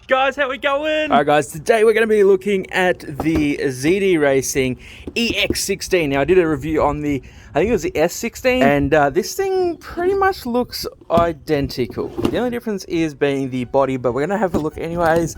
Guys, how we going? Alright guys, today we're going to be looking at the ZD Racing EX16. Now I did a review on the, I think it was the S16, and this thing pretty much looks identical. The only difference is being the body, but we're going to have a look anyways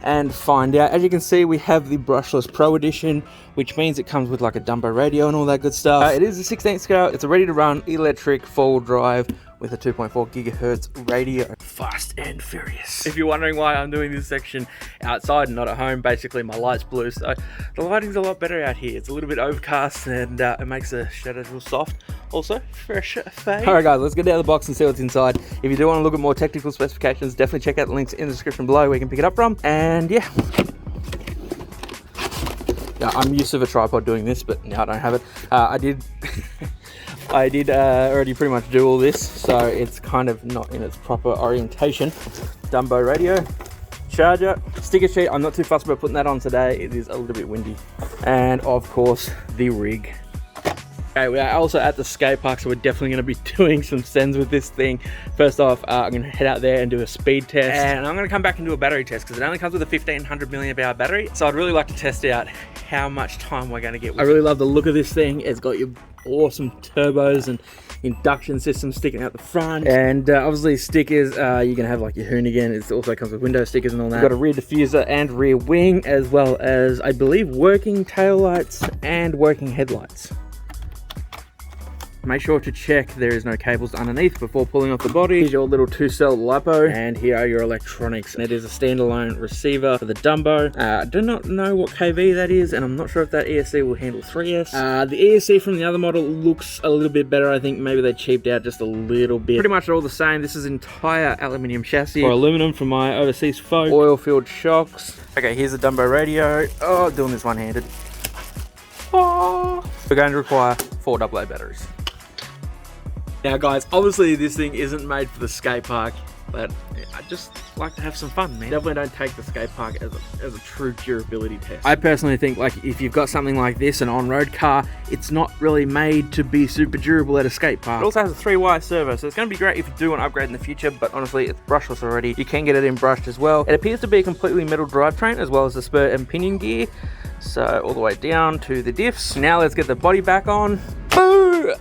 and find out. As you can see, we have the brushless Pro Edition, which means it comes with like a Dumbo radio and all that good stuff. It is a 16th scale, it's a ready to run electric four-wheel drive with a 2.4 gigahertz radio. Fast and furious. If you're wondering why I'm doing this section outside and not at home, basically my light's blue, so the lighting's a lot better out here. It's a little bit overcast and it makes the shadows real soft. Also, fresh fade. Alright guys, let's get out of the box and see what's inside. If you do want to look at more technical specifications, definitely check out the links in the description below where you can pick it up from. And yeah. I'm used to the tripod doing this, but now I don't have it. I did already pretty much do all this, so it's kind of not in its proper orientation. Dumbo radio, charger, sticker sheet. I'm not too fussed about putting that on today. It is a little bit windy. And of course, the rig. Okay, we are also at the skate park, so we're definitely going to be doing some sends with this thing. First off, I'm going to head out there and do a speed test, and I'm going to come back and do a battery test because it only comes with a 1500 milliamp hour battery. So I'd really like to test out how much time we're going to get with it. I really love the look of this thing. It's got your awesome turbos and induction system sticking out the front, and obviously stickers. You can have like your Hoonigan. It also comes with window stickers and all that. We've got a rear diffuser and rear wing, as well as I believe working taillights and working headlights. Make sure to check there is no cables underneath before pulling off the body. Here's your little 2-cell LiPo, and here are your electronics. It is a standalone receiver for the Dumbo. I do not know what KV that is, and I'm not sure if that ESC will handle 3S. The ESC from the other model looks a little bit better. I think maybe they cheaped out just a little bit. Pretty much all the same. This is entire aluminium chassis, or aluminum for my overseas folk. Oil-filled shocks. Okay, here's the Dumbo radio. Oh, doing this one-handed. Oh. We're going to require 4 AA batteries. Now guys, obviously this thing isn't made for the skate park, but I just like to have some fun, man. Definitely don't take the skate park as a true durability test. I personally think like if you've got something like this, an on-road car, it's not really made to be super durable at a skate park. It also has a 3-wire servo, so it's going to be great if you do want to upgrade in the future, but honestly it's brushless already. You can get it in brushed as well. It appears to be a completely metal drivetrain as well as the spur and pinion gear. So all the way down to the diffs. Now let's get the body back on. Boo!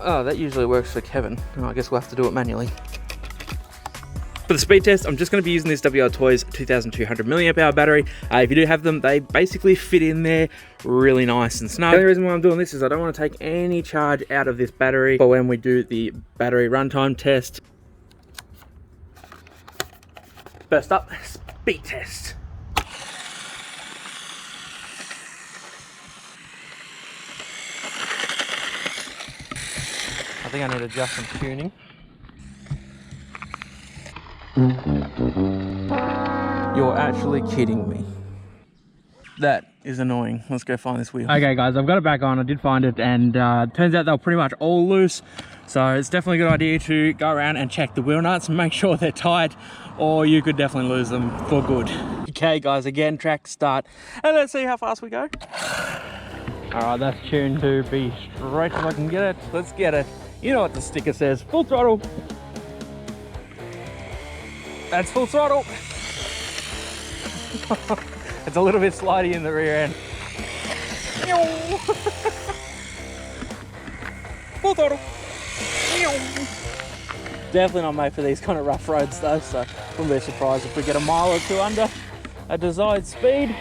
Oh, that usually works for Kevin. Oh, I guess we'll have to do it manually. For the speed test, I'm just going to be using this WR Toys 2200 milliamp hour battery. If you do have them, they basically fit in there really nice and snug. The only reason why I'm doing this is I don't want to take any charge out of this battery for when we do the battery runtime test. First up, speed test. I think I need to adjust some tuning. You're actually kidding me. That is annoying. Let's go find this wheel. Okay guys, I've got it back on. I did find it, and turns out they were pretty much all loose. So it's definitely a good idea to go around and check the wheel nuts and make sure they're tight, or you could definitely lose them for good. Okay guys, again, track start. And let's see how fast we go. Alright, that's tuned to be straight if I can get it. Let's get it. You know what the sticker says, full throttle. That's full throttle. It's a little bit slidey in the rear end. Full throttle. Definitely not made for these kind of rough roads though, so wouldn't be surprised if we get a mile or two under a desired speed.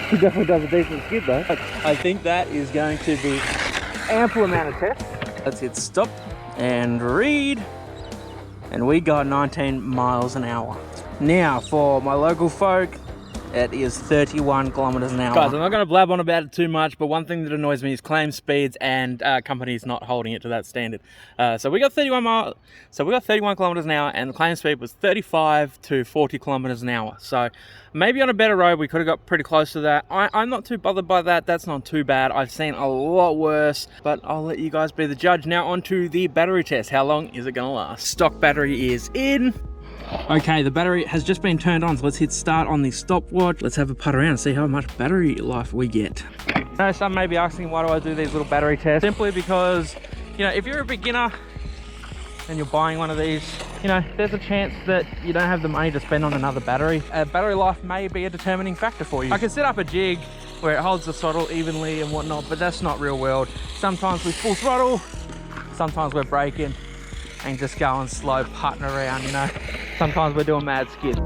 He definitely does a decent skid though. I think that is going to be ample amount of test. Let's hit stop and read. And we got 19 miles an hour. Now for my local folk, it is 31 kilometers an hour. Guys, I'm not going to blab on about it too much, but one thing that annoys me is claim speeds and companies not holding it to that standard. So we got 31 kilometers an hour, and the claim speed was 35 to 40 kilometers an hour. So maybe on a better road we could have got pretty close to that. I'm not too bothered by that. That's not too bad. I've seen a lot worse, but I'll let you guys be the judge. Now onto the battery test. How long is it going to last? Stock battery is in. Okay, the battery has just been turned on, so let's hit start on the stopwatch. Let's have a putt around and see how much battery life we get. Now, some may be asking, why do I do these little battery tests? Simply because you know, if you're a beginner and you're buying one of these, you know, there's a chance that you don't have the money to spend on another battery. Battery life may be a determining factor for you. I can set up a jig where it holds the throttle evenly and whatnot, but that's not real world. Sometimes we full throttle, sometimes we're braking and just going slow, putting around, you know. Sometimes we're doing mad skids.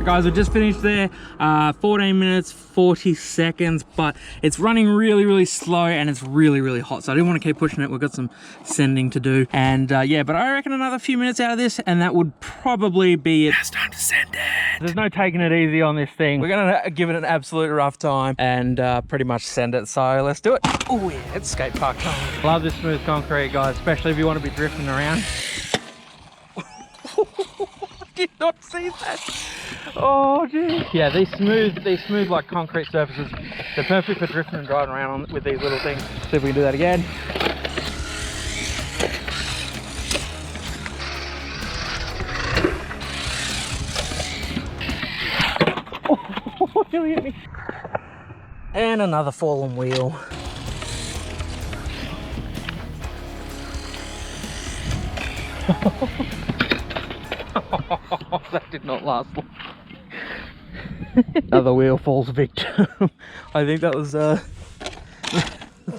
Guys, we just finished there, 14 minutes 40 seconds, but it's running really slow and it's really hot, so I didn't want to keep pushing it. We've got some sending to do, and yeah, but I reckon another few minutes out of this and that would probably be it. It's time to send it. There's no taking it easy on this thing. We're gonna give it an absolute rough time and pretty much send it, so let's do it. Oh yeah, it's skate park time. Love this smooth concrete, guys, especially if you want to be drifting around. I did not see that. Oh geez. Yeah, these smooth like concrete surfaces, they're perfect for drifting and driving around with these little things. See if we can do that again. Oh, nearly hit me. And another fallen wheel. That did not last long. Another wheel falls victim. I think that was that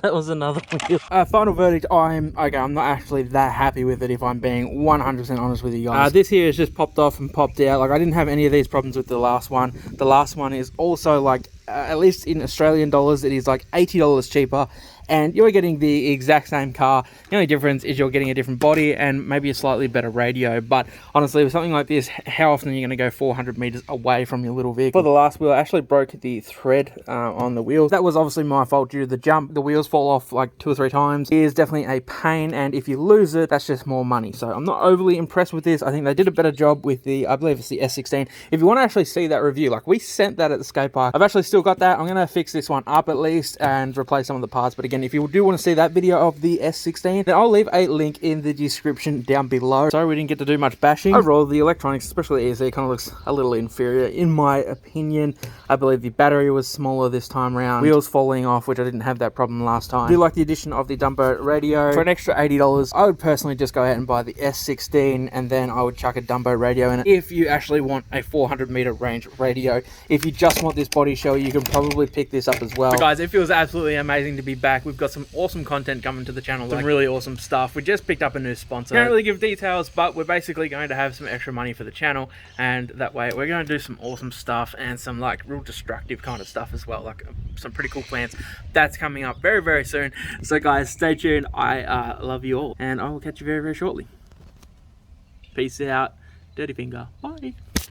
was another wheel. Final verdict, I'm not actually that happy with it, if I'm being 100% honest with you guys. This here has just popped off and popped out. Like, I didn't have any of these problems with the last one. The last one is also like, at least in Australian dollars, it is like $80 cheaper. And you're getting the exact same car. The only difference is you're getting a different body and maybe a slightly better radio. But honestly, with something like this, how often are you going to go 400 meters away from your little vehicle? For the last wheel, I actually broke the thread on the wheels. That was obviously my fault due to the jump. The wheels fall off like 2 or 3 times. It is definitely a pain, and if you lose it, that's just more money. So I'm not overly impressed with this. I think they did a better job with the, I believe it's the S16. If you want to actually see that review, like we sent that at the skate park. I've actually still got that. I'm going to fix this one up at least and replace some of the parts. But again, if you do want to see that video of the S16, then I'll leave a link in the description down below. Sorry we didn't get to do much bashing. Overall, the electronics, especially the EC, kind of looks a little inferior in my opinion. I believe the battery was smaller this time around. Wheels falling off, which I didn't have that problem last time. I do like the addition of the Dumbo radio. For an extra $80, I would personally just go out and buy the S16, and then I would chuck a Dumbo radio in it. If you actually want a 400 meter range radio, if you just want this body shell, you can probably pick this up as well. But guys, it feels absolutely amazing to be back. We've got some awesome content coming to the channel, some really awesome stuff. We just picked up a new sponsor. Can't really give details, but we're basically going to have some extra money for the channel, and that way we're going to do some awesome stuff and some like real destructive kind of stuff as well, like some pretty cool plans. That's coming up very soon. So guys, stay tuned. I love you all, and I will catch you very shortly. Peace out. Dirty finger. Bye.